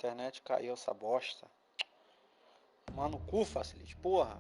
Internet caiu essa bosta. Mano, cu, Facilite, porra.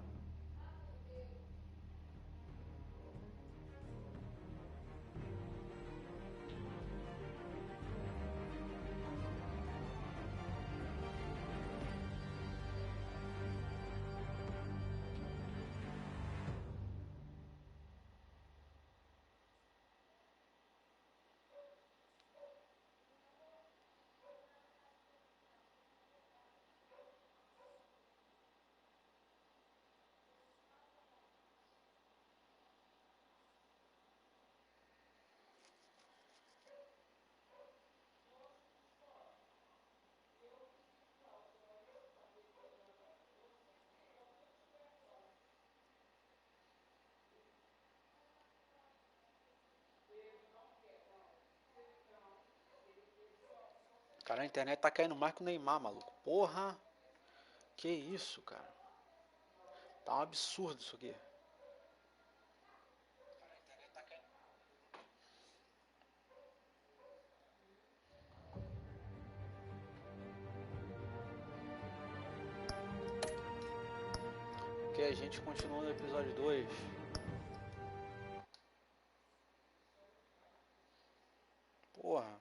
Cara, a internet tá caindo mais que o Neymar, maluco. Porra. Que isso, cara. Tá um absurdo isso aqui. Ok, a gente continua no episódio 2. Porra.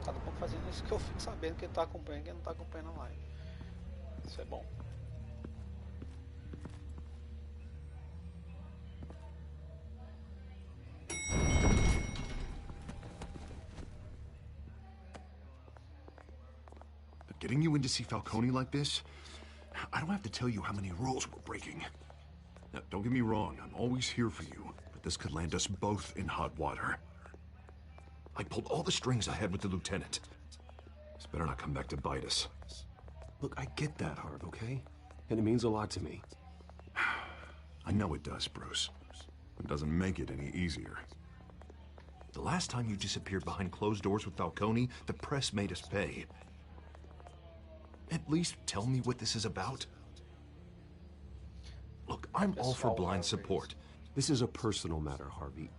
Cada pouco fazendo isso que eu fico sabendo quem tá acompanhando e quem não tá acompanhando a live. Isso é bom. But getting you in to see Falcone like this, I don't have to tell you how many rules we're breaking. Now, don't get me wrong, I'm always here for you, but this could land us both in hot water. I pulled all the strings I had with the lieutenant. This better not come back to bite us. Look, I get that, Harv, okay? And it means a lot to me. I know it does, Bruce. It doesn't make it any easier. The last time you disappeared behind closed doors with Falcone, the press made us pay. At least tell me what this is about. Look, I'm all for blind support. This is a personal matter, Harvey.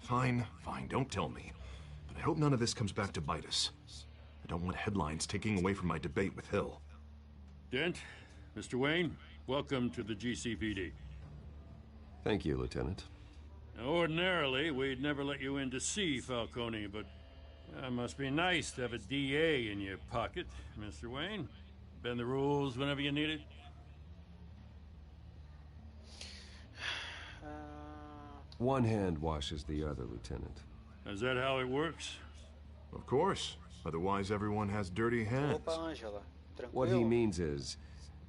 Fine, don't tell me. But I hope none of this comes back to bite us. I don't want headlines taking away from my debate with Hill. Dent, Mr. Wayne, welcome to the GCPD. Thank you, Lieutenant. Now, ordinarily, we'd never let you in to see Falcone, but it must be nice to have a DA in your pocket, Mr. Wayne. Bend the rules whenever you need it. One hand washes the other, Lieutenant. Is that how it works? Of course. Otherwise, everyone has dirty hands. Opa, Angela. What he Tranquilo? means is,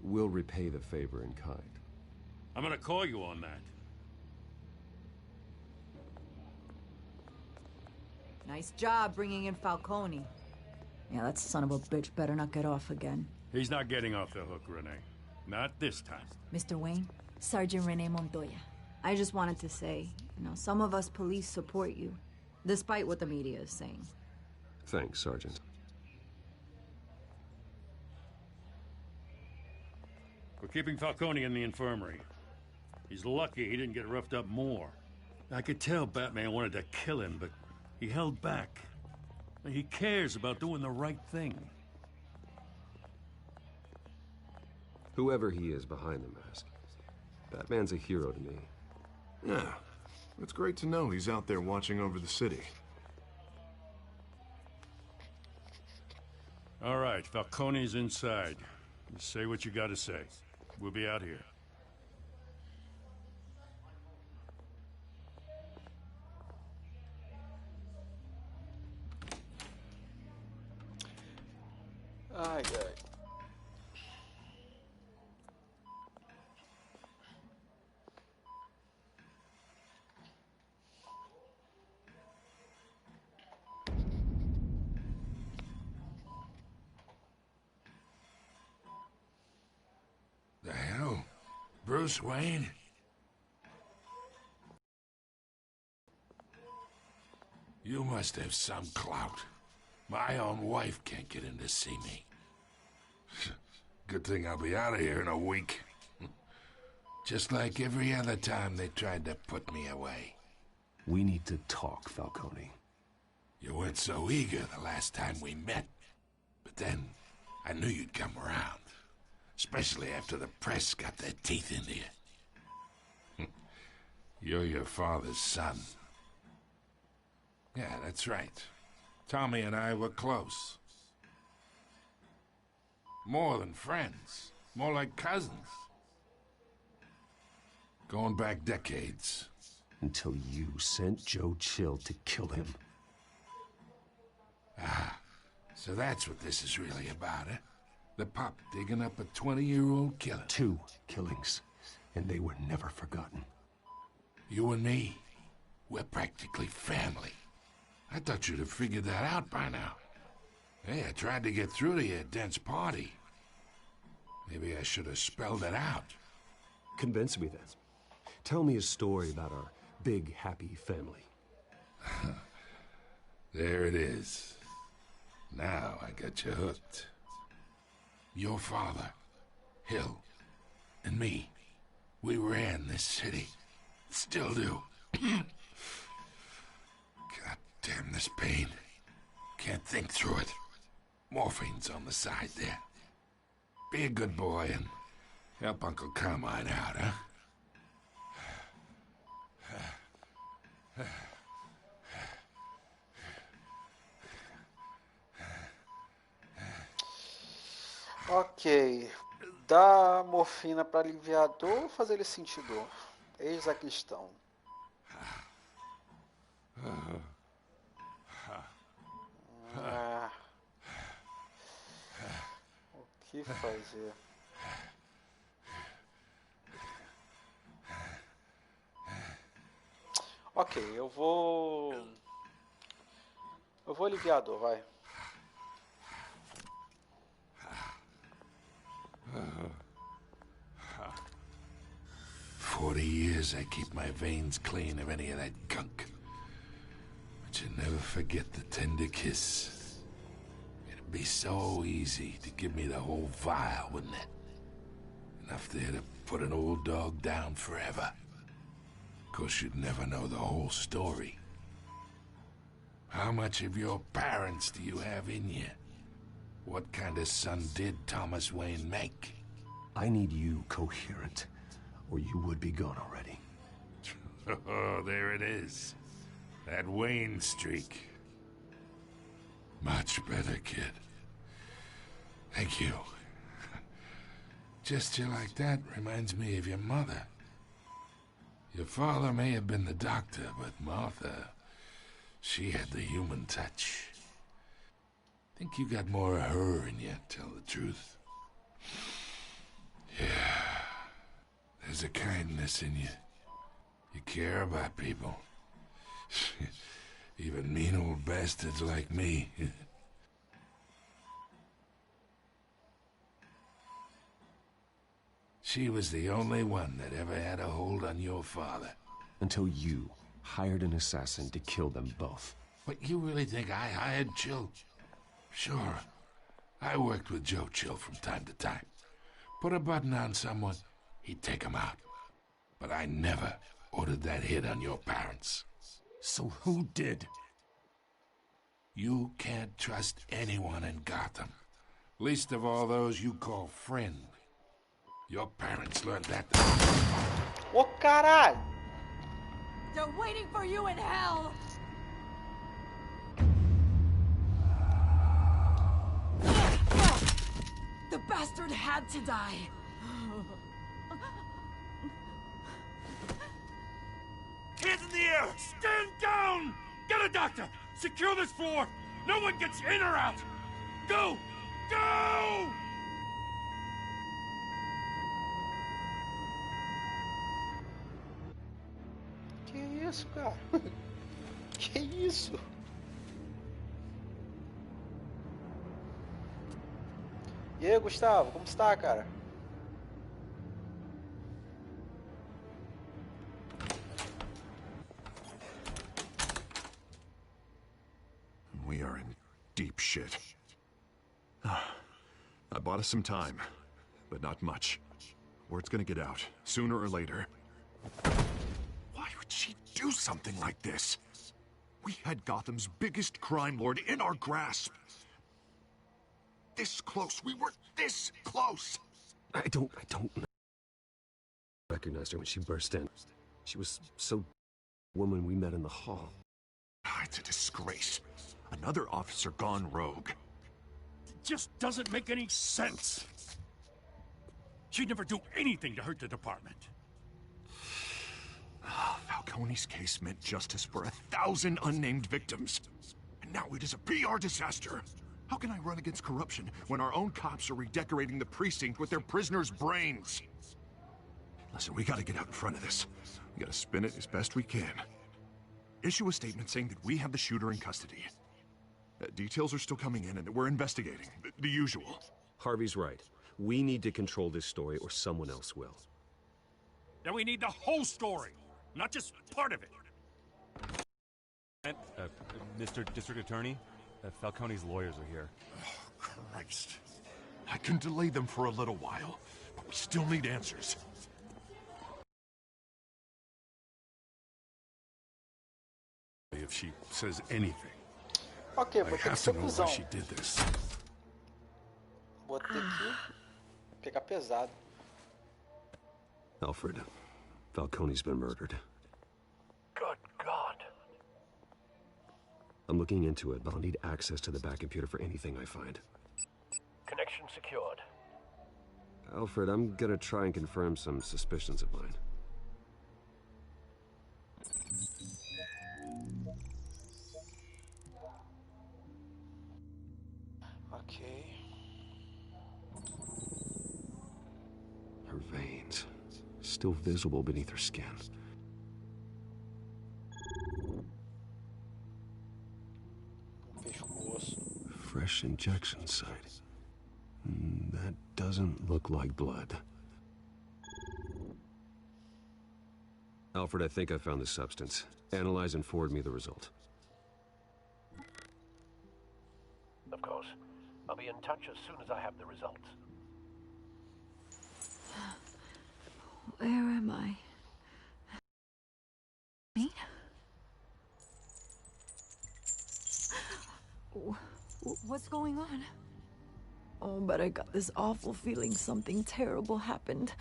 we'll repay the favor in kind. I'm gonna call you on that. Nice job bringing in Falcone. Yeah, that son of a bitch better not get off again. He's not getting off the hook, Renee. Not this time. Mr. Wayne, Sergeant Renee Montoya. I just wanted to say, some of us police support you, despite what the media is saying. Thanks, Sergeant. We're keeping Falcone in the infirmary. He's lucky he didn't get roughed up more. I could tell Batman wanted to kill him, but he held back. He cares about doing the right thing. Whoever he is behind the mask, Batman's a hero to me. Yeah, it's great to know he's out there watching over the city. All right, Falcone's inside. You say what you gotta say. We'll be out here. Ai, ai. The hell? Bruce Wayne? You must have some clout. My own wife can't get in to see me. Good thing I'll be out of here in a week. Just like every other time they tried to put me away. We need to talk, Falcone. You weren't so eager the last time we met. But then, I knew you'd come around. Especially after the press got their teeth into you. You're your father's son. Yeah, that's right. Tommy and I were close. More than friends. More like cousins. Going back decades. Until you sent Joe Chill to kill him. Ah, so that's what this is really about, eh? The pup digging up a 20-year-old killer. 2 killings, and they were never forgotten. You and me, we're practically family. I thought you'd have figured that out by now. Hey, I tried to get through to your dense party. Maybe I should have spelled it out. Convince me then. Tell me a story about our big, happy family. There it is. Now I got you hooked. Your father, Hill, and me, we ran this city. Still do. God damn this pain. Can't think through it. Morphine's on the side there. Be a good boy and help Uncle Carmine out, huh? Ok. Dar morfina para aliviar a dor ou fazer ele sentir dor? Eis a questão. O que fazer? Ok, eu vou aliviar a dor, vai. 40 years I keep my veins clean of any of that gunk. But you never forget the tender kiss. It'd be so easy to give me the whole vial, wouldn't it? Enough there to put an old dog down forever. Of course, you'd never know the whole story. How much of your parents do you have in you? What kind of son did Thomas Wayne make? I need you coherent, or you would be gone already. Oh, there it is. That Wayne streak. Much better, kid. Thank you. Gesture like that reminds me of your mother. Your father may have been the doctor, but Martha, she had the human touch. Think you got more of her in you, tell the truth. Yeah. There's a kindness in you. You care about people. Even mean old bastards like me. She was the only one that ever had a hold on your father. Until you hired an assassin to kill them both. What, you really think I hired Chill? Sure. I worked with Joe Chill from time to time. Put a button on someone, he'd take him out. But I never ordered that hit on your parents. So who did? You can't trust anyone in Gotham. Least of all those you call friend. Your parents learned that. Ô caralho! They're waiting for you in hell! The bastard had to die. Hands in the air! Stand down! Get a doctor! Secure this floor! No one gets in or out! Go! Go! Que isso, cara? Que isso? E aí, Gustavo, como está, cara? we are in deep shit. I bought us some time, but not much. Word's gonna get out, sooner or later. Why would she do something like this? We had Gotham's biggest crime lord in our grasp. This close. We were this close. I don't recognize her when she burst in. She was so woman we met in the hall. It's a disgrace. Another officer gone rogue. It just doesn't make any sense. She'd never do anything to hurt the department. Falcone's case meant justice for 1,000 unnamed victims. And now it is a PR disaster. How can I run against corruption when our own cops are redecorating the precinct with their prisoners' brains? Listen, we gotta get out in front of this. We gotta spin it as best we can. Issue a statement saying that we have the shooter in custody. Details are still coming in and that we're investigating. The usual. Harvey's right. We need to control this story or someone else will. Then we need the whole story, not just part of it. Mr. District Attorney, Falcone's lawyers are here. Oh, Christ. I can delay them for a little while, but we still need answers. If she says anything. Ok, I vou ter que have ser to know cuzão. why she did this. Vou ter que pegar pesado. Alfred, Falcone's been murdered. Good God. I'm looking into it, but I'll need access to the back computer for anything I find. Connection secured. Alfred, I'm gonna try and confirm some suspicions of mine. Ok. Her veins, still visible beneath her skin. Pescoço. Fresh injection site. That doesn't look like blood. Alfred, I think I found the substance. Analyze and forward me the result. Of course. I'll be in touch as soon as I have the results. Where am I? Me? What's going on? Oh, but I got this awful feeling something terrible happened.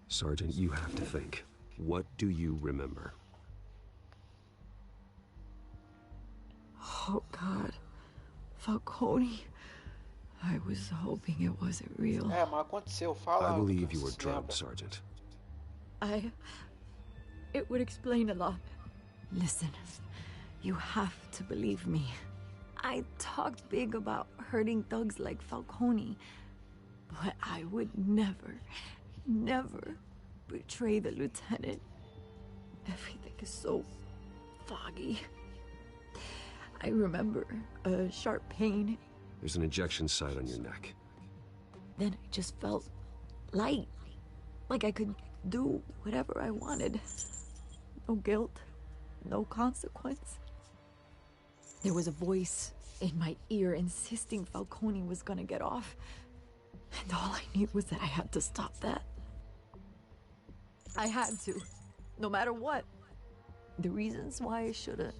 Sergeant, you have to think. What do you remember? Oh, God. Falcone. I was hoping it wasn't real. É, mas aconteceu. Fala. I o que believe you você were se drugged, lembra. Sergeant. It would explain a lot. Listen, you have to believe me. I talked big about hurting thugs like Falcone, but I would never, never betray the lieutenant. Everything is so foggy. I remember a sharp pain. There's an injection site on your neck. Then I just felt light, like I could do whatever I wanted. No guilt, no consequence. There was a voice in my ear insisting Falcone was gonna get off. And all I knew was that I had to stop that. I had to, no matter what. The reasons why I shouldn't,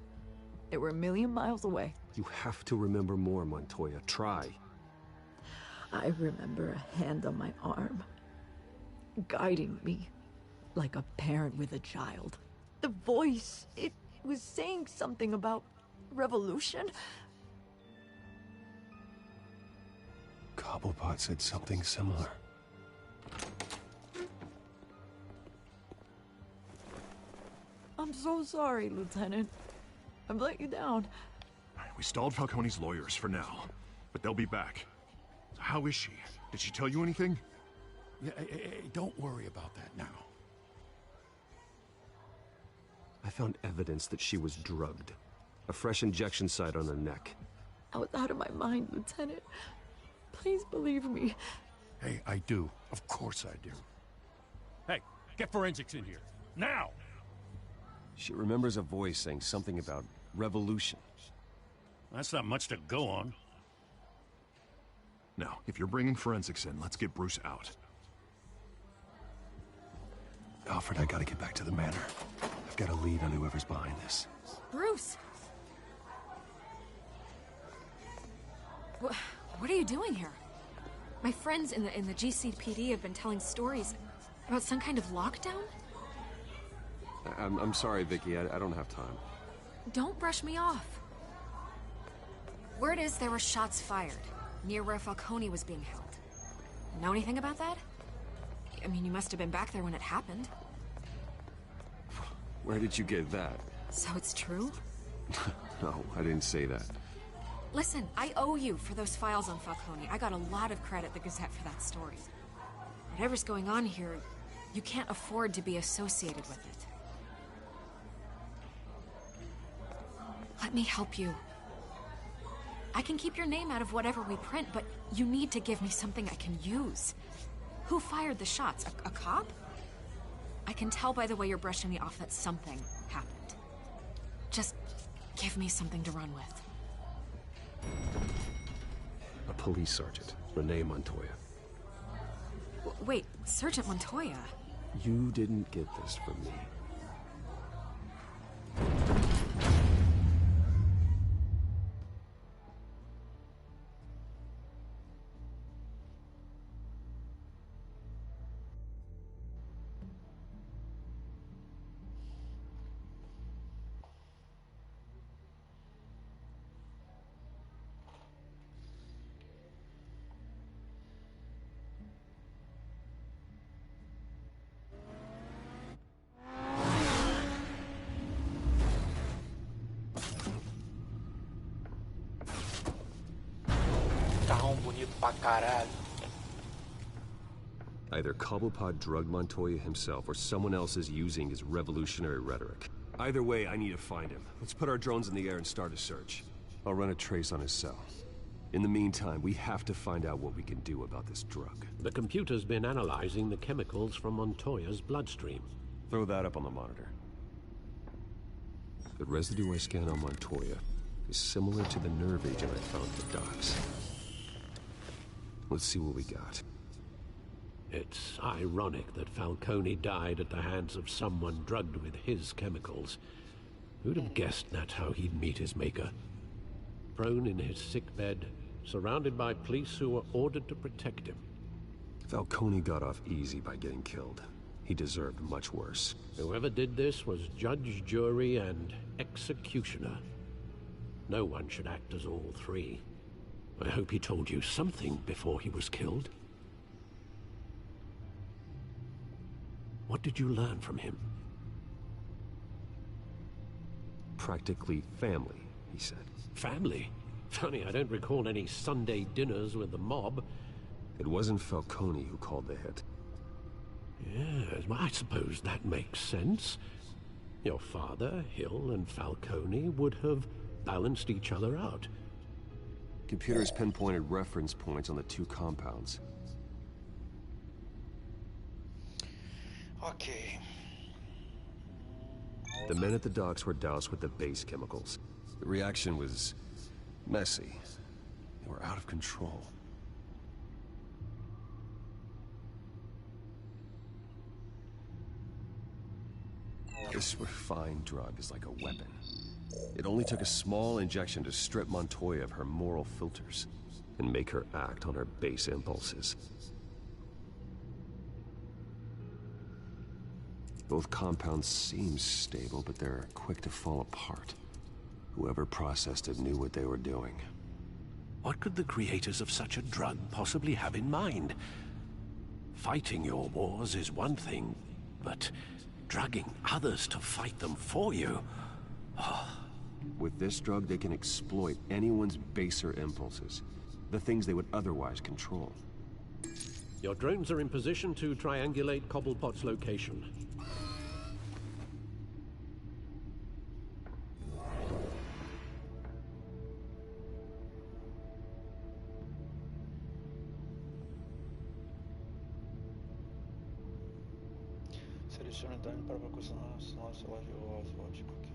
they were a million miles away. You have to remember more, Montoya. Try. I remember a hand on my arm, guiding me like a parent with a child. The voice, it was saying something about revolution. Cobblepot said something similar. I'm so sorry, Lieutenant. I've let you down. We stalled Falcone's lawyers for now, but they'll be back. How is she? Did she tell you anything? Hey, don't worry about that now. I found evidence that she was drugged. A fresh injection site on her neck. I was out of my mind, Lieutenant. Please believe me. Hey, I do. Of course I do. Hey, get forensics in here. Now! She remembers a voice saying something about revolution. That's not much to go on. Now, if you're bringing forensics in, let's get Bruce out. Alfred, I gotta get back to the manor. I've got a lead on whoever's behind this. Bruce! What are you doing here? My friends in the GCPD have been telling stories about some kind of lockdown? I'm sorry, Vicky. I don't have time. Don't brush me off. Word is there were shots fired near where Falcone was being held. Know anything about that? I mean, you must have been back there when it happened. Where did you get that? So it's true? No, I didn't say that. Listen, I owe you for those files on Falcone. I got a lot of credit at the Gazette for that story. Whatever's going on here, you can't afford to be associated with it. Let me help you. I can keep your name out of whatever we print, but you need to give me something I can use. Who fired the shots? A cop? I can tell by the way you're brushing me off that something happened. Just give me something to run with. A police sergeant, Renee Montoya. Wait, Sergeant Montoya? You didn't get this from me. Carrão bonito pra caralho. Either Cobblepot drugged Montoya himself or someone else is using his revolutionary rhetoric. Either way, I need to find him. Let's put our drones in the air and start a search. I'll run a trace on his cell. In the meantime, we have to find out what we can do about this drug. The computer's been analyzing the chemicals from Montoya's bloodstream. Throw that up on the monitor. The residue I scan on Montoya is similar to the nerve agent I found at the docks. Let's see what we got. It's ironic that Falcone died at the hands of someone drugged with his chemicals. Who'd have guessed that's how he'd meet his maker? Prone in his sickbed, surrounded by police who were ordered to protect him. Falcone got off easy by getting killed. He deserved much worse. Whoever did this was judge, jury, and executioner. No one should act as all three. I hope he told you something before he was killed. What did you learn from him? Practically family, he said. Family? Funny, I don't recall any Sunday dinners with the mob. It wasn't Falcone who called the hit. Yes, well, I suppose that makes sense. Your father, Hill, and Falcone would have balanced each other out. Computers pinpointed reference points on the two compounds. Ok. The men at the docks were doused with the base chemicals. The reaction was messy. They were out of control. This refined drug is like a weapon. It only took a small injection to strip Montoya of her moral filters and make her act on her base impulses. Both compounds seem stable, but they're quick to fall apart. Whoever processed it knew what they were doing. What could the creators of such a drug possibly have in mind? Fighting your wars is one thing, but drugging others to fight them for you? With this drug, they can exploit anyone's baser impulses, the things they would otherwise control. Your drones are in position to triangulate Cobblepot's location. Selecione o dano para proporcionar o celular de volte. Ok.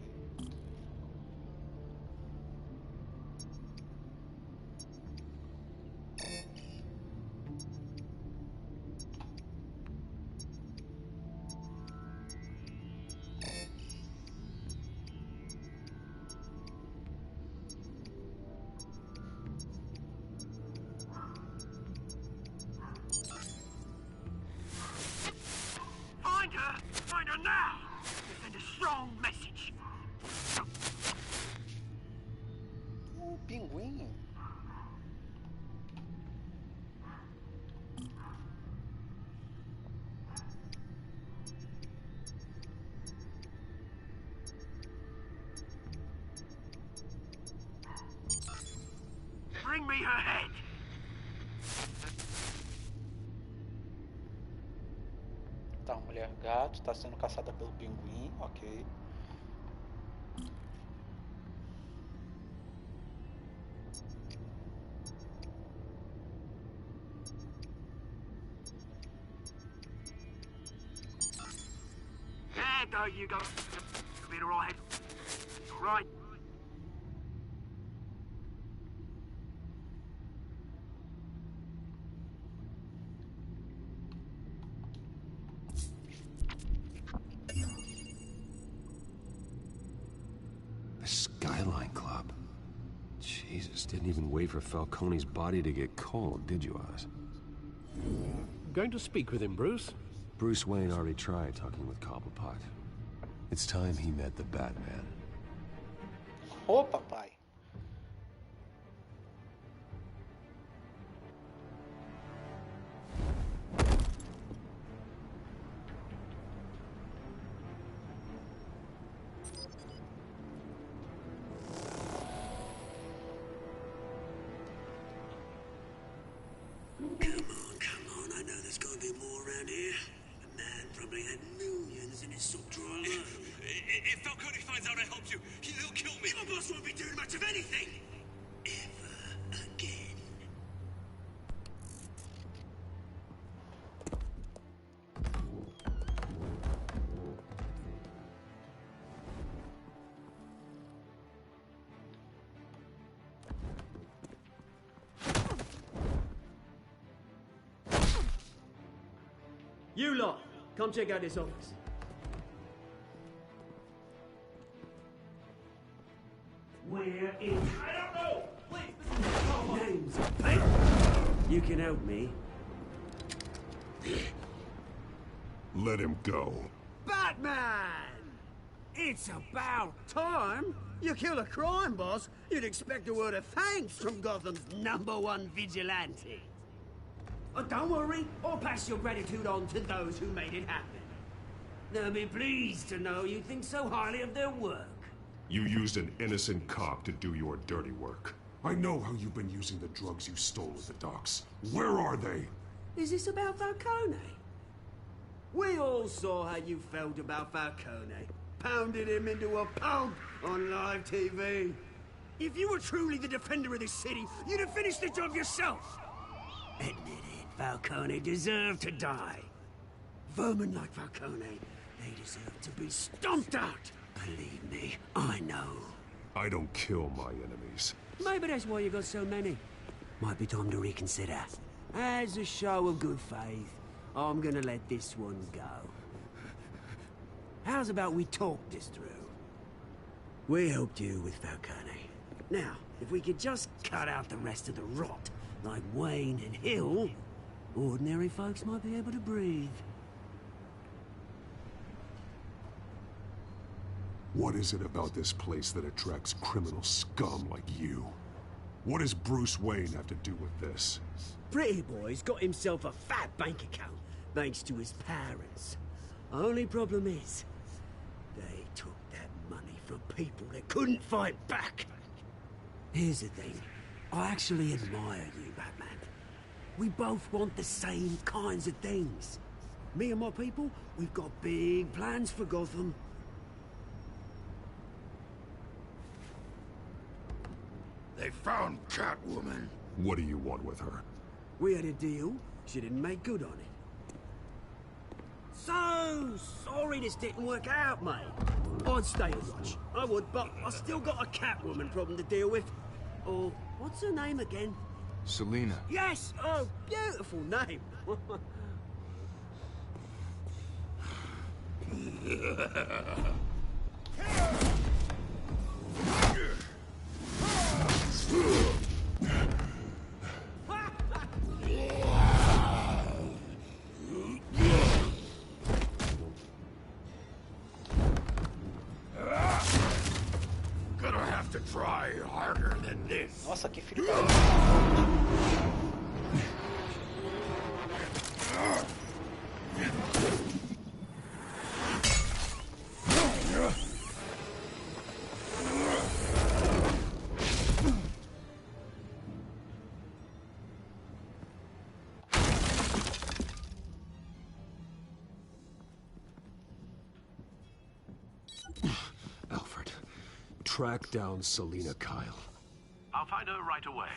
strong message. Pinguim. Bring me her head. Tá, mulher gato está sendo caçada pelo pinguim, ok. There go, you go. You'll be alright. Right. The Skyline Club. Jesus, didn't even wait for Falcone's body to get cold, did you, Oz? Going to speak with him, Bruce? Bruce Wayne already tried talking with Cobblepot. It's time he met the Batman. Ô, papai. Come on, I know there's gotta be more around here. The man probably had millions in his sock drawer alone. If Falcone finds out I helped you, he'll kill me. Your boss won't be doing much of anything. Ever again. You lot, come check out this office. Where is... I don't know! Please! Name's paper. You can help me. Let him go. Batman! It's about time. You kill a crime boss, you'd expect a word of thanks from Gotham's #1 vigilante. Oh, don't worry, I'll pass your gratitude on to those who made it happen. They'll be pleased to know you think so highly of their work. You used an innocent cop to do your dirty work. I know how you've been using the drugs you stole at the docks. Where are they? Is this about Falcone? We all saw how you felt about Falcone. Pounded him into a pulp on live TV. If you were truly the defender of this city, you'd have finished the job yourself. Admit it, Falcone deserved to die. Vermin like Falcone, they deserve to be stomped out. Believe me, I know. I don't kill my enemies. Maybe that's why you got so many. Might be time to reconsider. As a show of good faith, I'm gonna let this one go. How's about we talk this through? We helped you with Falcone. Now, if we could just cut out the rest of the rot, like Wayne and Hill, ordinary folks might be able to breathe. What is it about this place that attracts criminal scum like you? What does Bruce Wayne have to do with this? Pretty Boy's got himself a fat bank account, thanks to his parents. Only problem is, they took that money from people that couldn't fight back. Here's the thing, I actually admire you, Batman. We both want the same kinds of things. Me and my people, we've got big plans for Gotham. They found Catwoman. What do you want with her? We had a deal, she didn't make good on it. So sorry this didn't work out, mate. I'd stay a watch, I would, but I still got a Catwoman problem to deal with. Oh, what's her name again? Selina. Yes! Oh, beautiful name. to try harder than this. Nossa, que filho da... Alfred, track down Selina Kyle. I'll find her right away.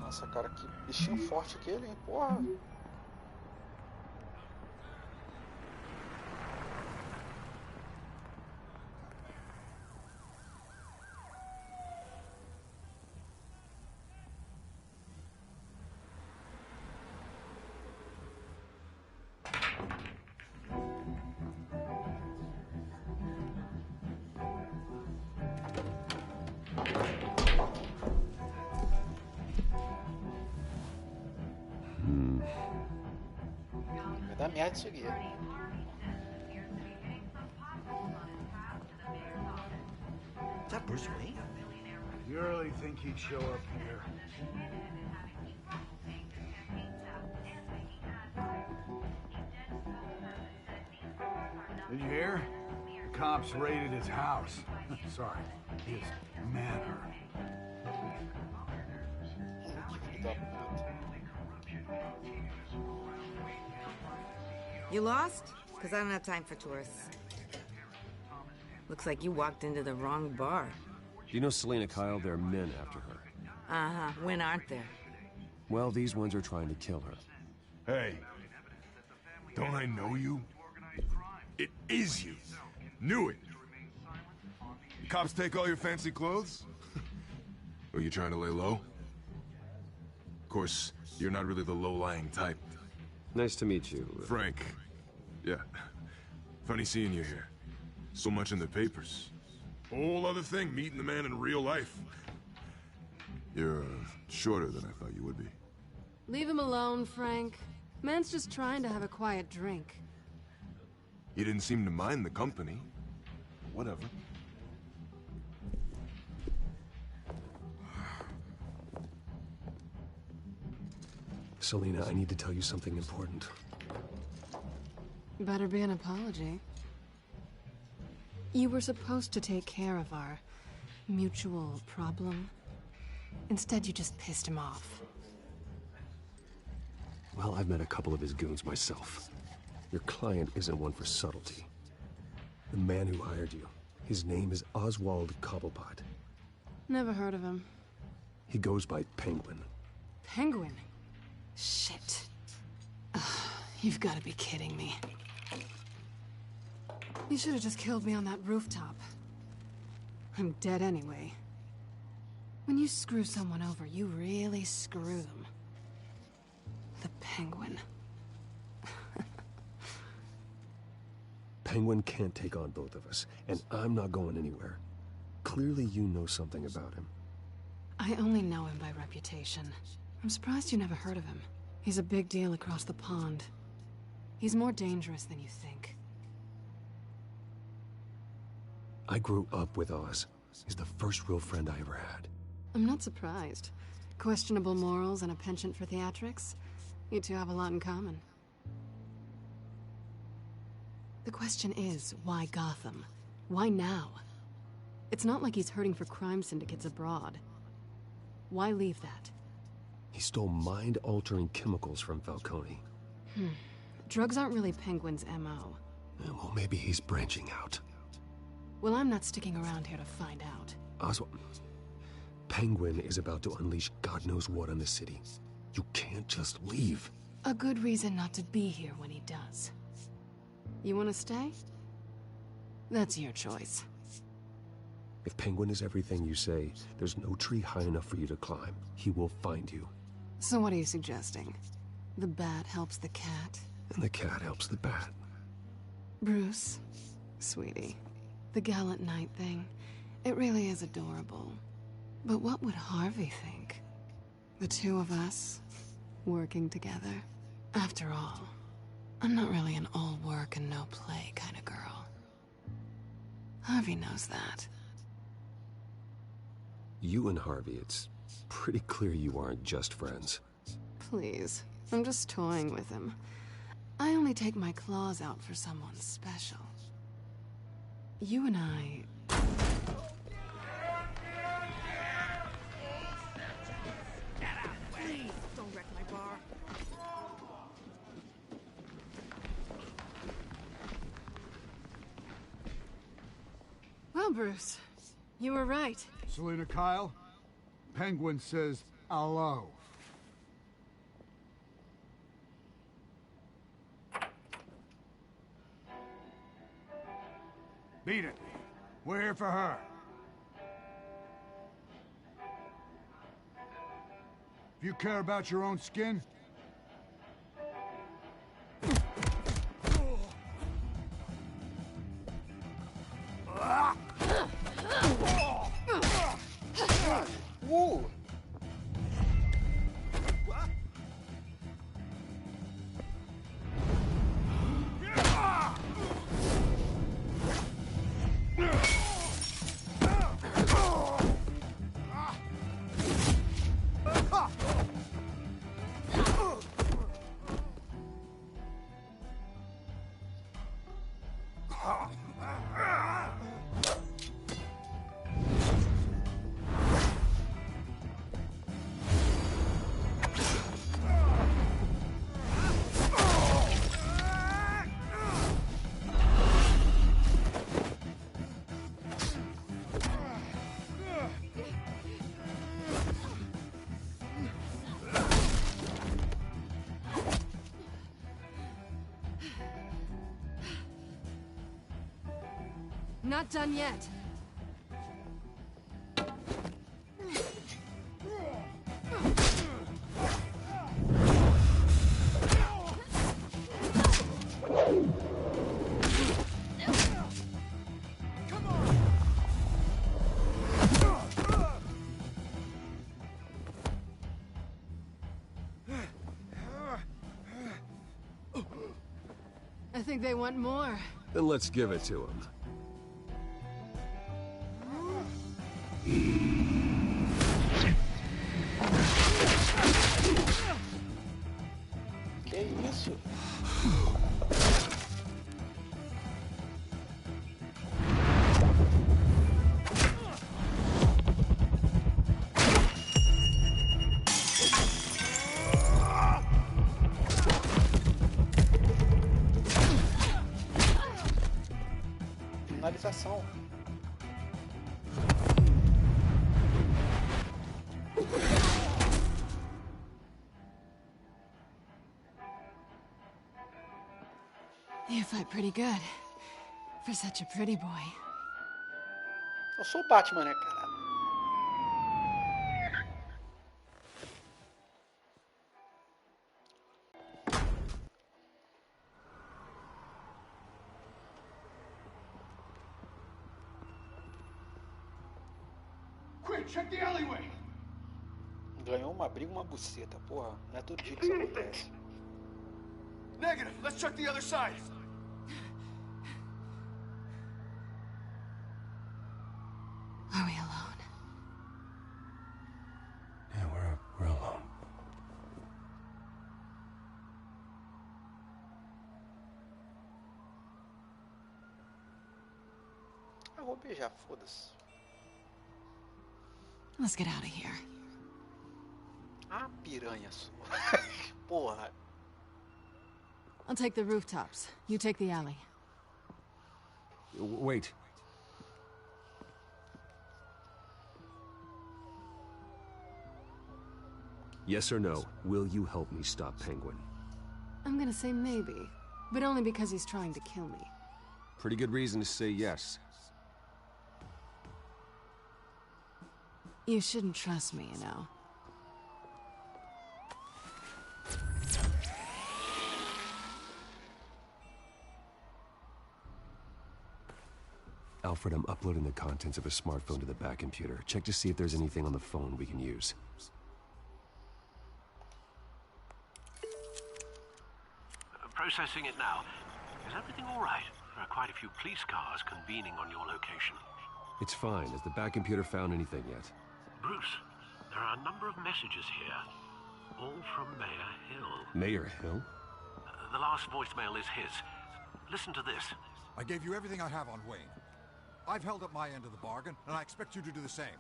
Nossa, cara, que bichinho forte aquele, hein? Porra. Vai dar merda isso aqui. Is that Bruce Wayne? You really think he'd show up here? Did you hear? The cops raided his house. Sorry, his manor. You lost? Because I don't have time for tourists. Looks like you walked into the wrong bar. Do you know Selina Kyle? There are men after her. Uh-huh. When aren't there? Well, these ones are trying to kill her. Hey, don't I know you? It is you. Knew it. Cops take all your fancy clothes? Are you trying to lay low? Of course, you're not really the low-lying type. Nice to meet you. Frank. Yeah. Funny seeing you here. So much in the papers. Whole other thing, meeting the man in real life. You're shorter than I thought you would be. Leave him alone, Frank. Man's just trying to have a quiet drink. You didn't seem to mind the company. Whatever. Selina, I need to tell you something important. Better be an apology. You were supposed to take care of our mutual problem. Instead, you just pissed him off. Well, I've met a couple of his goons myself. Your client isn't one for subtlety. The man who hired you, his name is Oswald Cobblepot. Never heard of him. He goes by Penguin. Penguin? Shit. Ugh, you've got to be kidding me. You should have just killed me on that rooftop. I'm dead anyway. When you screw someone over, you really screw them. The Penguin. Penguin can't take on both of us, and I'm not going anywhere. Clearly you know something about him. I only know him by reputation. I'm surprised you never heard of him. He's a big deal across the pond. He's more dangerous than you think. I grew up with Oz. He's the first real friend I ever had. I'm not surprised. Questionable morals and a penchant for theatrics. You two have a lot in common. The question is, why Gotham? Why now? It's not like he's hurting for crime syndicates abroad. Why leave that? He stole mind-altering chemicals from Falcone. Drugs aren't really Penguin's MO. Well, maybe he's branching out. Well, I'm not sticking around here to find out. Oswald, Penguin is about to unleash God knows what on the city. You can't just leave. A good reason not to be here when he does. You want to stay? That's your choice. If Penguin is everything you say, there's no tree high enough for you to climb. He will find you. So what are you suggesting? The bat helps the cat? And the cat helps the bat. Bruce, sweetie, the gallant knight thing, it really is adorable. But what would Harvey think? The two of us, working together? After all, I'm not really an all work and no play kind of girl. Harvey knows that. You and Harvey, it's pretty clear you aren't just friends. Please, I'm just toying with him. I only take my claws out for someone special. You and I... Please, don't wreck my bar. Well, Bruce, you were right. Selena Kyle, Penguin says hello. Beat it. We're here for her. If you care about your own skin, Woo! Not done yet. I think they want more. Then let's give it to him. Que isso? Finalização. You fight pretty good. For such a pretty boy. Eu sou o Batman, né, cara? quick, check the alleyway. Ganhou uma briga, uma buceta, porra. Não é todo dia que isso acontece. Negative. Let's check the other side. Are we alone? Yeah, we're alone. Eu vou beijar, foda-se. Let's get out of here. Ah, piranha sua. Porra. I'll take the rooftops. You take the alley. Wait. Yes or no, will you help me stop Penguin? I'm gonna say maybe, but only because he's trying to kill me. Pretty good reason to say yes. You shouldn't trust me, you know. Alfred, I'm uploading the contents of a smartphone to the back computer. Check to see if there's anything on the phone we can use. Processing it now. Is everything all right? There are quite a few police cars convening on your location. It's fine. Has the back computer found anything yet? Bruce, there are a number of messages here. All from Mayor Hill. Mayor Hill? The last voicemail is his. Listen to this. I gave you everything I have on Wayne. I've held up my end of the bargain, and I expect you to do the same.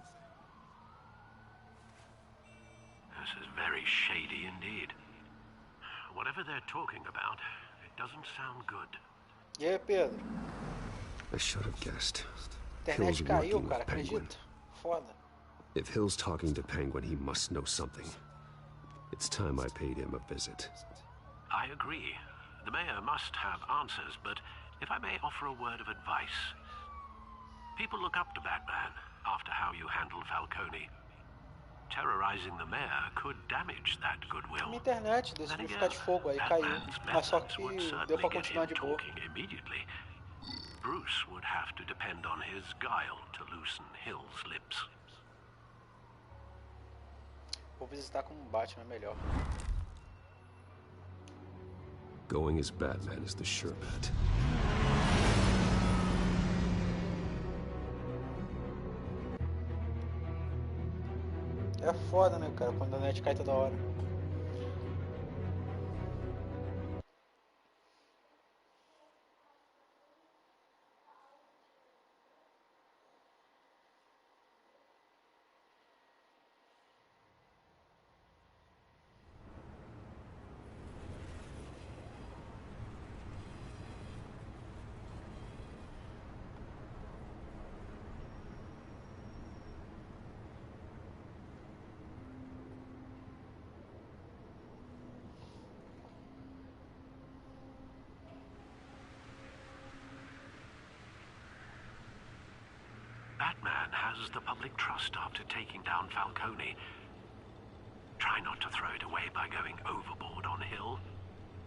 This is very shady indeed. Whatever they're talking about, it doesn't sound good. E aí, Pedro? I should have guessed. Internet Hill's caiu, working cara, with Penguin. acredita? Foda. If Hill's talking to Penguin, he must know something. It's time I paid him a visit. I agree. The mayor must have answers, but if I may offer a word of advice. People look up to Batman after how you handled Falcone. Terrorizing the mayor could damage that goodwill. Minha internet decidiu ficar de fogo, aí caiu. Mas só que deu pra continuar de boa. Immediately. Bruce would have to depend on his guile to loosen Hill's lips. Vou visitar com o Batman, é melhor. Going as Batman is the sure bet. É foda, né, cara, quando a net cai toda hora. Batman has the public trust after taking down Falcone. Try not to throw it away by going overboard on Hill.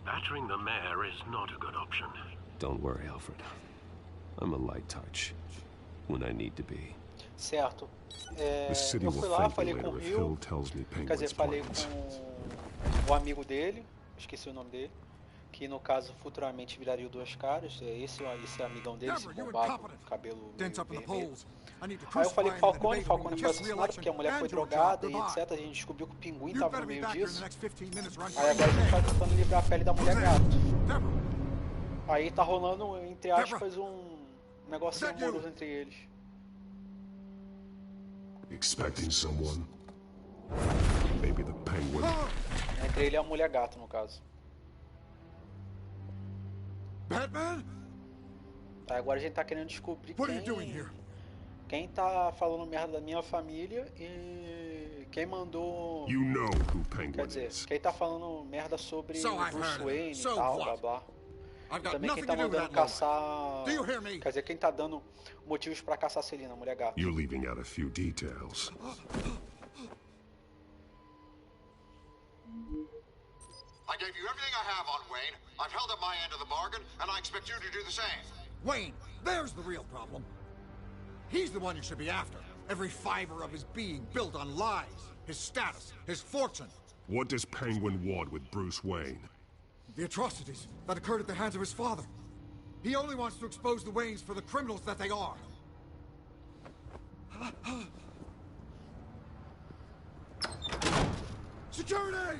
Battering the mayor is not a good option. Don't worry, Alfred. I'm a light touch when I need to be. Certo. The city Eu will fui lá, thank me falei com later o if Rio. Hill tells me Quer dizer, Penguin's falei plans. com o amigo dele, esqueci o nome dele, que no caso futuramente viraria o Duas Caras, esse amigão dele, esse bombado, cabelo vermelho. Aí eu falei com o Falcone foi assassinado porque a mulher foi drogada e etc. A gente descobriu que o pinguim estava no meio disso. Aí agora a gente tá tentando livrar a pele da mulher gato. Aí tá rolando, entre aspas, um negocinho amoroso entre eles. Expecting someone? Maybe the Penguin. Entre ele e a mulher gato, no caso. Batman? Aí agora a gente tá querendo descobrir quem tá falando merda da minha família e quem mandou... You know who Penguin Quer dizer, is. quem tá falando merda sobre So o Bruce Wayne So e tal, blá what? blá. I've got Também quem nothing tá to do with mandando that caçar... Do you hear me? Quer dizer, quem tá dando motivos pra caçar a Celina, a mulher gata. You're leaving out a few details. I gave you everything I have on Wayne. I've held up my end of the bargain, and I expect you to do the same. Wayne, there's the real problem. He's the one you should be after. Every fiber of his being built on lies, his status, his fortune. What does Penguin want with Bruce Wayne? The atrocities that occurred at the hands of his father. He only wants to expose the Waynes for the criminals that they are. Security!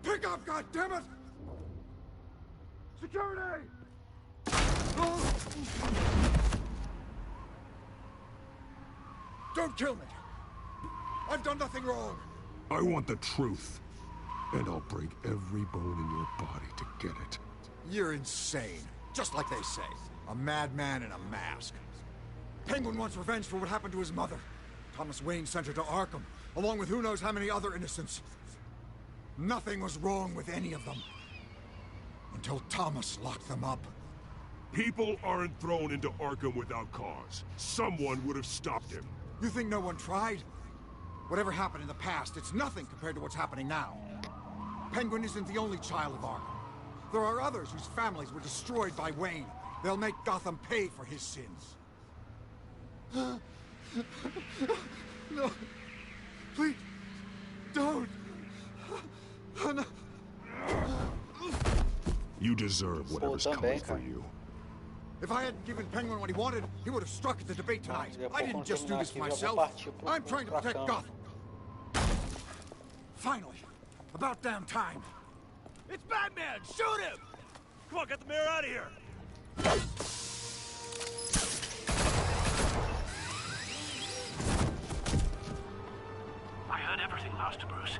Pick up, goddammit! Security! Don't kill me! I've done nothing wrong! I want the truth. And I'll break every bone in your body to get it. You're insane. Just like they say. A madman in a mask. Penguin wants revenge for what happened to his mother. Thomas Wayne sent her to Arkham, along with who knows how many other innocents. Nothing was wrong with any of them. Until Thomas locked them up. People aren't thrown into Arkham without cause. Someone would have stopped him. You think no one tried? Whatever happened in the past, it's nothing compared to what's happening now. Penguin isn't the only child of Arkham. There are others whose families were destroyed by Wayne. They'll make Gotham pay for his sins. No. Please. Don't. No. You deserve whatever's coming for you. If I hadn't given Penguin what he wanted, he would have struck at the debate tonight. I didn't just do this for myself. I'm trying to protect Gotham. Finally. About damn time. It's Batman! Shoot him! Come on, get the mayor out of here! I heard everything, Master Bruce.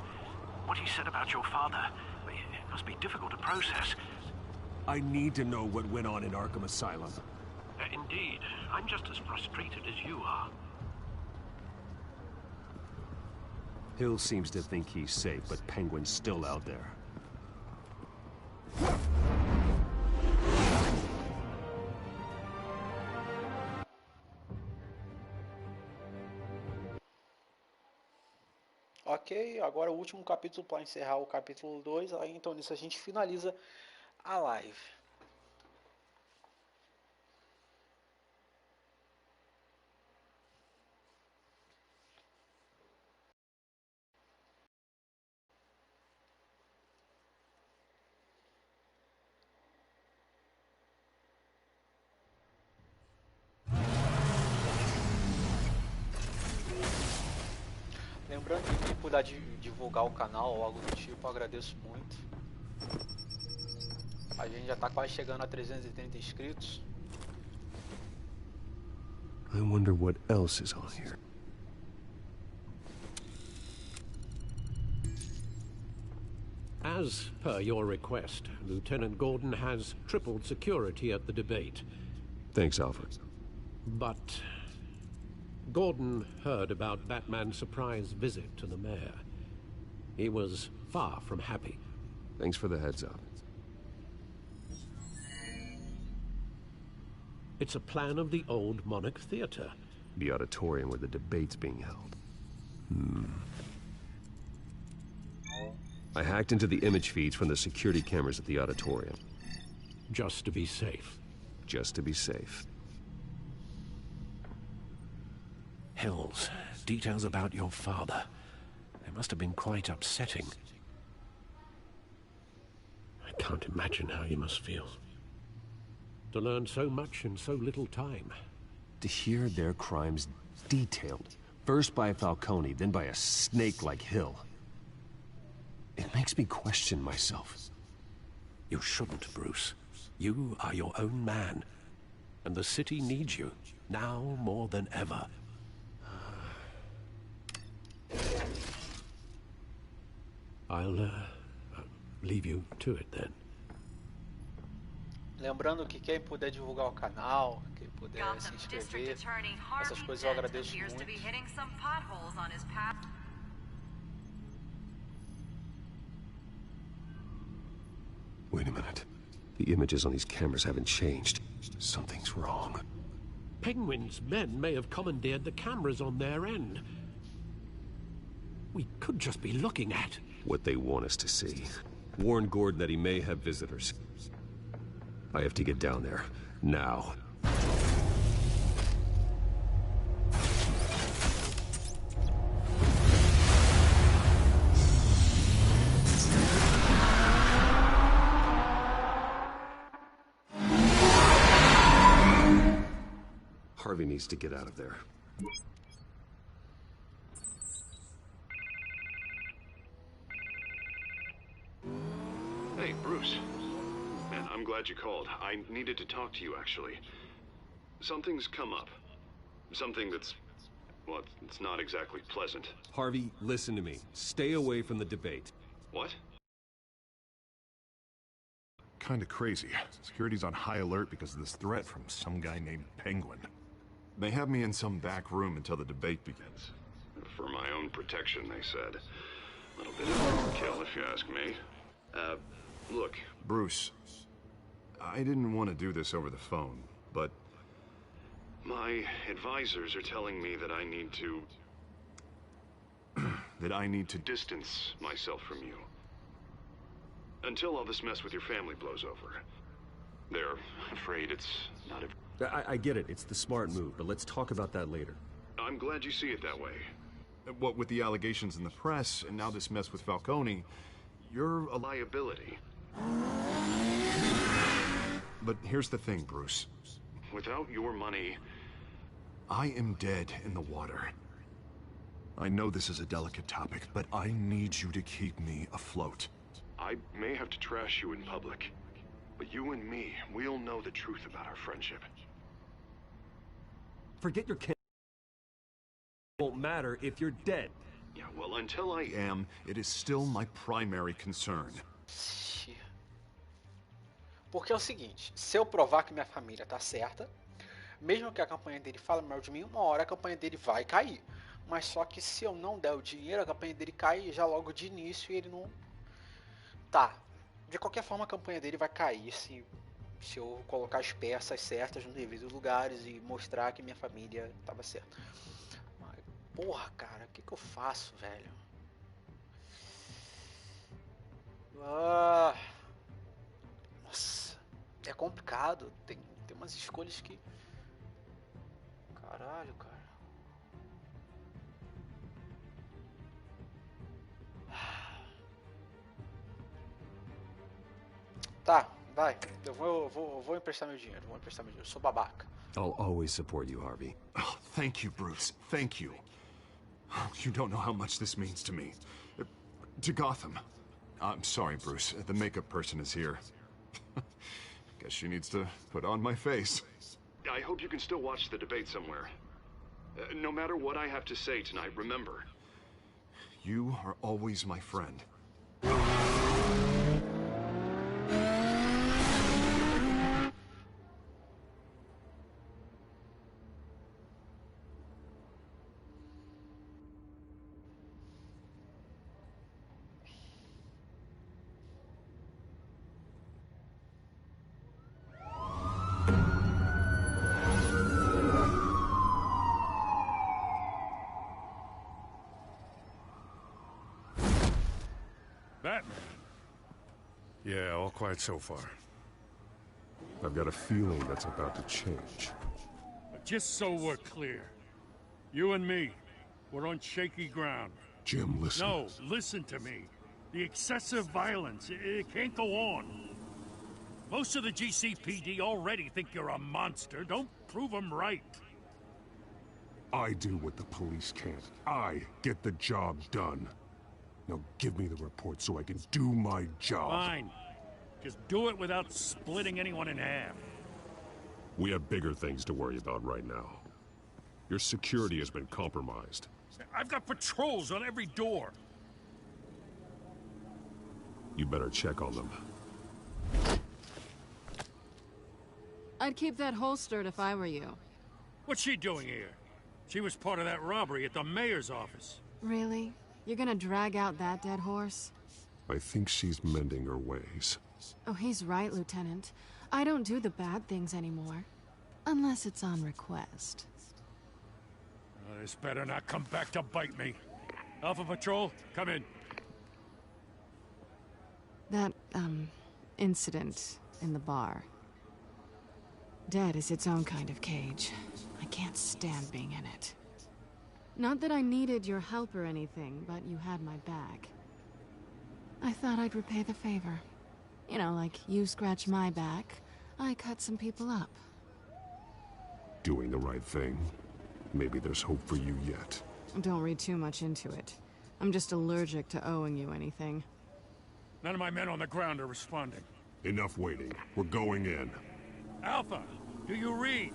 What he said about your father, it must be difficult to process. I need to know what went on in Arkham Asylum. Indeed. I'm just as frustrated as you are. Hill seems to think he's safe, but Penguin's still out there. Ok, agora o último capítulo para encerrar o capítulo 2. Aí então nisso a gente finaliza a live. Lembrando que quem puder divulgar o canal ou algo do tipo, eu agradeço muito. A gente já está quase chegando a 330 inscritos. I wonder what else is on here. As per your request, Lieutenant Gordon has tripled security at the debate. Thanks, Alfred. But Gordon heard about Batman's surprise visit to the mayor. He was far from happy. Thanks for the heads up. It's a plan of the old Monarch Theater. The auditorium where the debate's being held. I hacked into the image feeds from the security cameras at the auditorium. Just to be safe. Just to be safe. Hills, details about your father. They must have been quite upsetting. I can't imagine how you must feel. To learn so much in so little time. To hear their crimes detailed, first by Falcone, then by a snake like Hill. It makes me question myself. You shouldn't, Bruce. You are your own man. And the city needs you, now more than ever. I'll leave you to it then. Lembrando que quem puder divulgar o canal, quem puder se inscrever, essas coisas eu agradeço muito. Wait a minute. The images on these cameras haven't changed. Something's wrong. Penguin's men may have commandeered the cameras on their end. We could just be looking at what they want us to see. Warn Gordon that he may have visitors. I have to get down there, now. Harvey needs to get out of there. Hey, Bruce. Man, I'm glad you called. I needed to talk to you, actually. Something's come up. Something that's... well, it's not exactly pleasant. Harvey, listen to me. Stay away from the debate. What? Kinda crazy. Security's on high alert because of this threat from some guy named Penguin. They have me in some back room until the debate begins. For my own protection, they said. A little bit of overkill, if you ask me. Look. Bruce, I didn't want to do this over the phone, but My advisors are telling me that I need to... that I need to distance myself from you. Until all this mess with your family blows over. They're afraid it's not a... I get it. It's the smart move, but let's talk about that later. I'm glad you see it that way. What with the allegations in the press, and now this mess with Falcone, you're a liability. But here's the thing, Bruce. Without your money, I am dead in the water. I know this is a delicate topic, but I need you to keep me afloat. I may have to trash you in public, but you and me, we'll know the truth about our friendship. Forget your kid. It won't matter if you're dead. Yeah, well, until I am, it is still my primary concern. Porque é o seguinte, se eu provar que minha família tá certa, mesmo que a campanha dele fale mal de mim, uma hora a campanha dele vai cair. Mas só que se eu não der o dinheiro, a campanha dele cai já logo de início e ele não... Tá, de qualquer forma a campanha dele vai cair se eu colocar as peças certas nos devidos lugares e mostrar que minha família tava certa. Mas, porra, cara, o que eu faço, velho? Nossa, é complicado, tem umas escolhas que... Caralho, cara. Tá, vai. Eu vou emprestar meu dinheiro. Eu sou babaca. I'll always support you, Harvey. Oh, thank you, Bruce. Thank you. You don't know how much this means to me. To Gotham. I'm sorry, Bruce. The makeup person is here. Guess she needs to put on my face. I hope you can still watch the debate somewhere. No matter what I have to say tonight, remember, you are always my friend. Batman? Yeah, all quiet so far. I've got a feeling that's about to change. But just so we're clear, you and me, we're on shaky ground. Jim, listen. No, listen to me. The excessive violence, it can't go on. Most of the GCPD already think you're a monster. Don't prove them right. I do what the police can't. I get the job done. Now give me the report so I can do my job. Fine. Just do it without splitting anyone in half. We have bigger things to worry about right now. Your security has been compromised. I've got patrols on every door. You better check on them. I'd keep that holstered if I were you. What's she doing here? She was part of that robbery at the mayor's office. Really? You're gonna drag out that dead horse? I think she's mending her ways. Oh, he's right, Lieutenant. I don't do the bad things anymore. Unless it's on request. This better not come back to bite me. Alpha Patrol, come in. That, incident in the bar. Dead is its own kind of cage. I can't stand being in it. Not that I needed your help or anything, but you had my back. I thought I'd repay the favor. You know, like you scratch my back, I cut some people up. Doing the right thing. Maybe there's hope for you yet. Don't read too much into it. I'm just allergic to owing you anything. None of my men on the ground are responding. Enough waiting. We're going in. Alpha, do you read?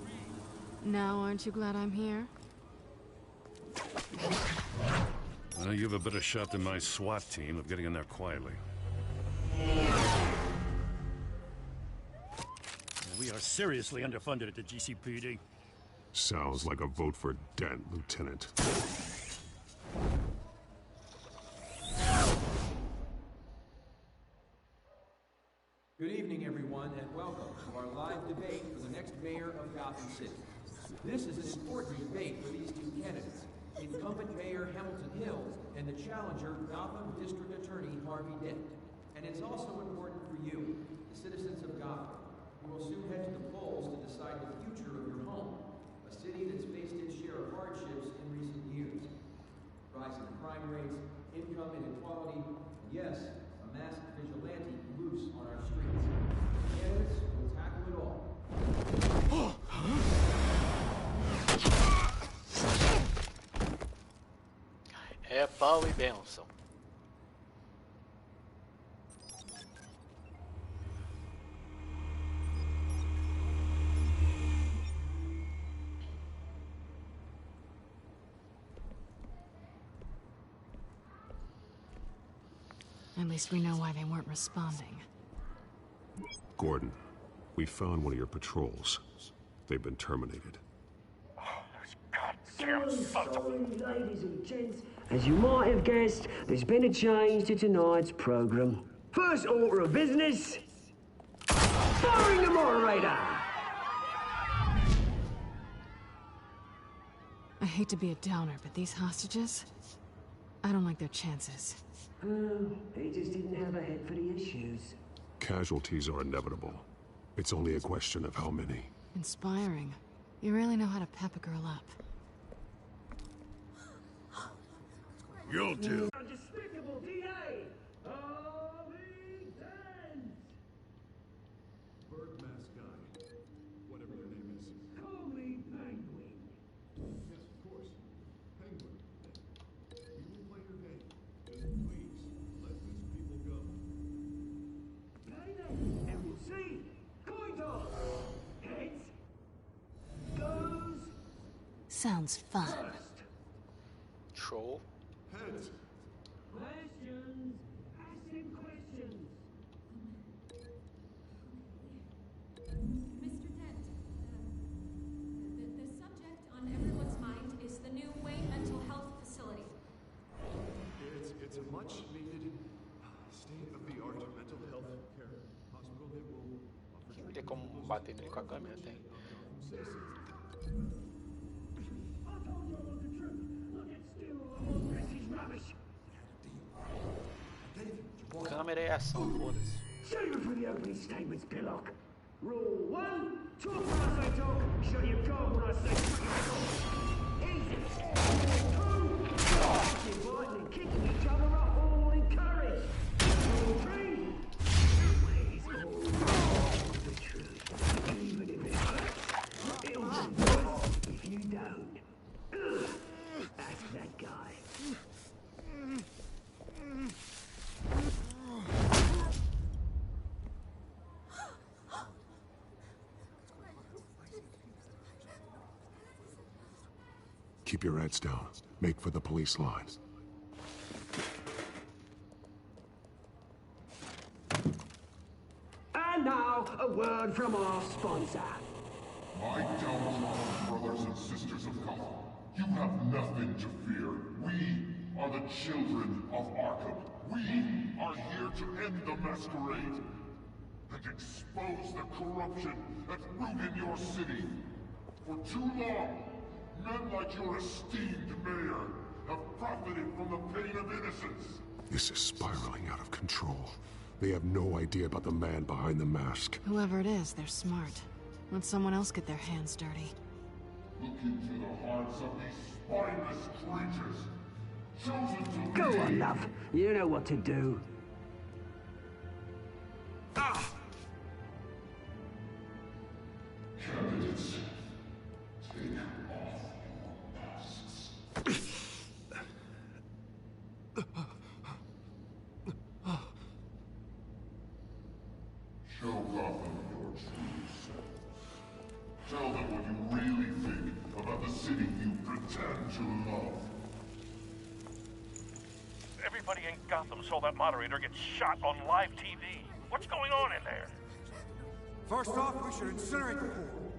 Now aren't you glad I'm here? Well, you have a better shot than my SWAT team of getting in there quietly. We are seriously underfunded at the GCPD. Sounds like a vote for Dent, Lieutenant. Good evening, everyone, and welcome to our live debate for the next mayor of Gotham City. This is an important debate for these two candidates, incumbent Mayor Hamilton Hills and the challenger Gotham District Attorney Harvey Dent. And it's also important for you, the citizens of Gotham, who will soon head to the polls to decide the future of your home, a city that's faced its share of hardships in recent years. Rising crime rates, income inequality, and yes, a masked vigilante loose on our streets. Candidates will tackle it all. É pau e benção. At least we know why they weren't responding. Gordon, we found one of your patrols. They've been terminated. Sorry, ladies and gents. As you might have guessed, there's been a change to tonight's program. First order of business, firing the moderator. I hate to be a downer, but these hostages, I don't like their chances. He just didn't have a head for the issues. Casualties are inevitable. It's only a question of how many. Inspiring. You really know how to pep a girl up. You'll do. Despicable DA! Harvey Dent! Bird mask guy. Whatever your name is. Call me Penguin. Yes, of course. Penguin. We will play your game. Just please, let these people go. Okay then, and we'll see. Coin toss. Heads. Goes. Sounds fun. Troll. Heads. Questions. Ask him questions. Mr. Dent, the subject on everyone's mind is the new Wayne Mental Health Facility. It's a much-needed state-of-the-art mental health care hospital that will offer Tem como bater nele com a câmera? Tem. Câmera é ação, foda-se. Save it for the opening statements, Pillock. Rule 1, talk when I say talk, shut your gob when I say shut your gob. Easy. 2, inviting and kicking each other up, all encouraged. Rule 3, always all the truth, even if it hurts. It'll be worse if you don't. Ask that guy. Keep your heads down. Make for the police lines. And now, a word from our sponsor. My downtrodden brothers and sisters of Gotham, you have nothing to fear. We are the children of Arkham. We are here to end the masquerade and expose the corruption that root in your city. For too long, men like your esteemed mayor have profited from the pain of innocence. This is spiraling out of control. They have no idea about the man behind the mask. Whoever it is, they're smart. Let someone else get their hands dirty. Look into the hearts of these spineless creatures. Chosen to Go lead. on, love. You know what to do. Candidates, take off your masks. Show Gotham your true selves. Tell them what you really think about the city you pretend to love. Everybody in Gotham saw that moderator get shot on live TV. What's going on in there? First off, we should incinerate the pool.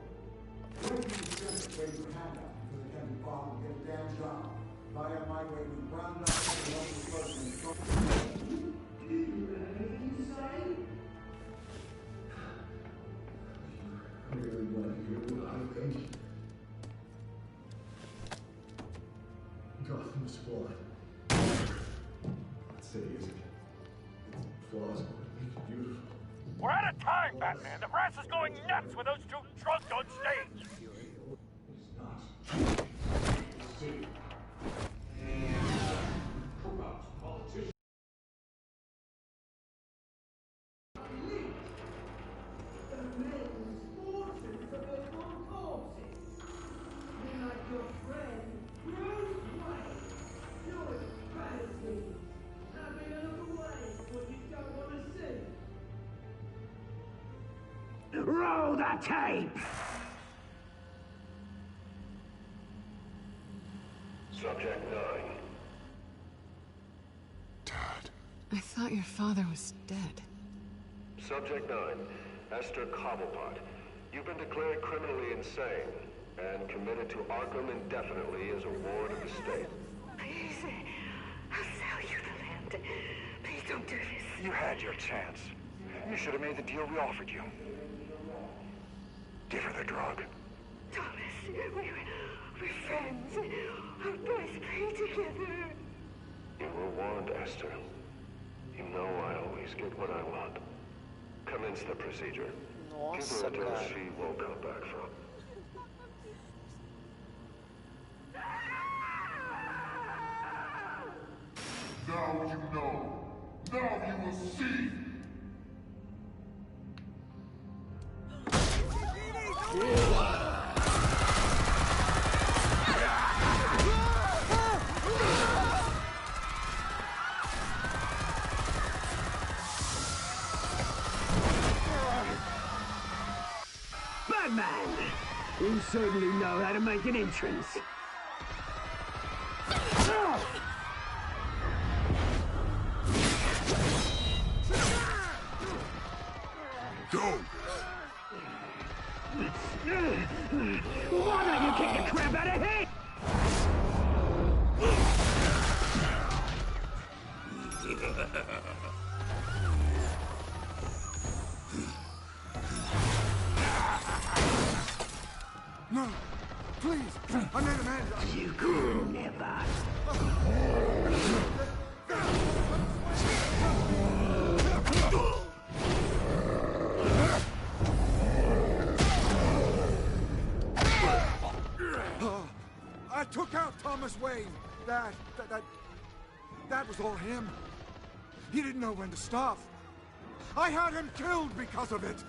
was flawed. Not say is it? Its flaws make it beautiful. We're out of time, Batman. The brass is going nuts with those two drunks on stage. Roll the tape! Subject 9. I thought your father was dead. Subject 9, Esther Cobblepot. You've been declared criminally insane and committed to Arkham indefinitely as a ward of the state. Please, I'll sell you the land. Please don't do this. You had your chance. You should have made the deal we offered you. Give her the drug. Thomas, we're friends. Our boys play together. You were warned, Esther. You know I always get what I want. Commence the procedure. Give her a dose she won't come back from. Now you know. Now you will see. Batman! You certainly know how to make an entrance. Go! Why don't you kick the crap out of him? No, please, I made a man. You could never. I took out Thomas Wayne. That was all him. He didn't know when to stop. I had him killed because of it.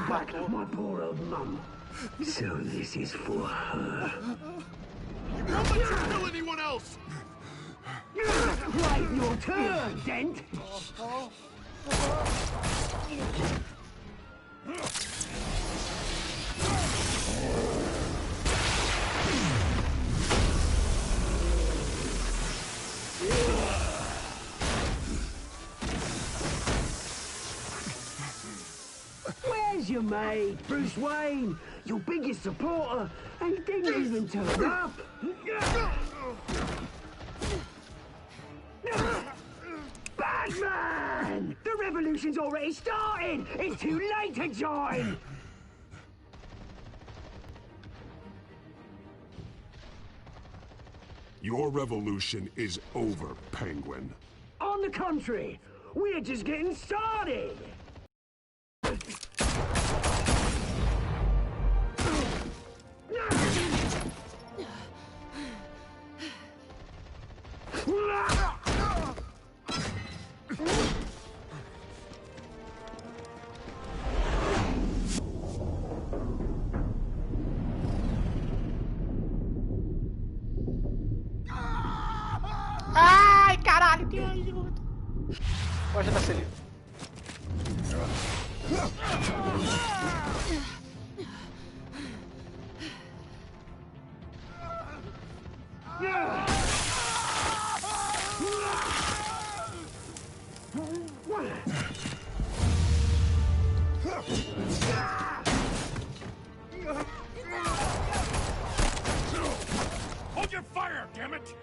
Back of my poor old mum. So this is for her. How about you kill anyone else? Right, your turn, Dent. Where's your mate, Bruce Wayne? Your biggest supporter, and he didn't even turn up. Batman! The revolution's already started! It's too late to join! Your revolution is over, Penguin. On the contrary, we're just getting started! Ai, caralho, tem um de volta. Pode nascer ali. Hold your fire, damn it!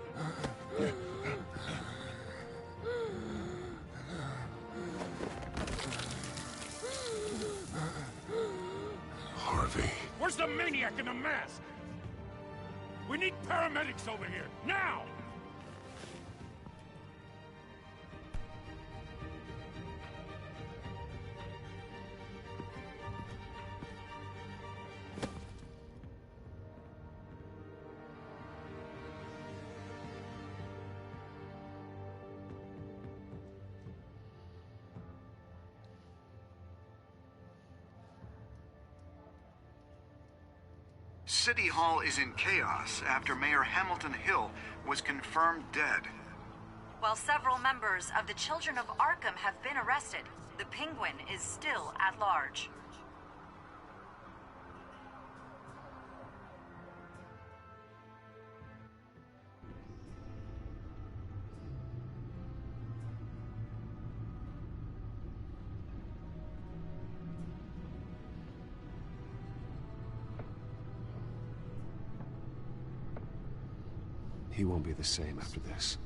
Harvey. Where's the maniac in the mask? We need paramedics over here, now! City Hall is in chaos after Mayor Hamilton Hill was confirmed dead. While several members of the Children of Arkham have been arrested, the Penguin is still at large. He won't be the same after this.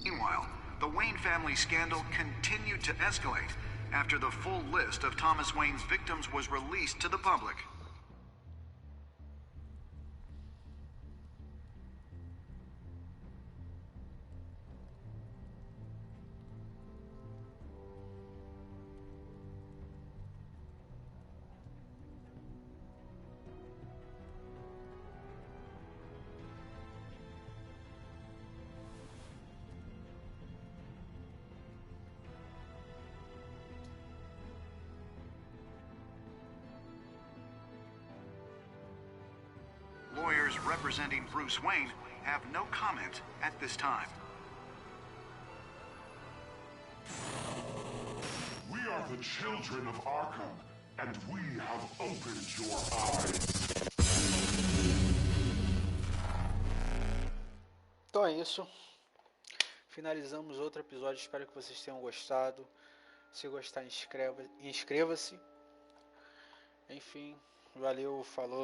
Meanwhile, the Wayne family scandal continued to escalate after the full list of Thomas Wayne's victims was released to the public. Lawyers representing Bruce Wayne have no comment at this time. We are the children of Arkham, and we have opened your eyes. Então é isso. Finalizamos outro episódio. Espero que vocês tenham gostado. Se gostar, inscreva-se. Enfim, valeu, falou.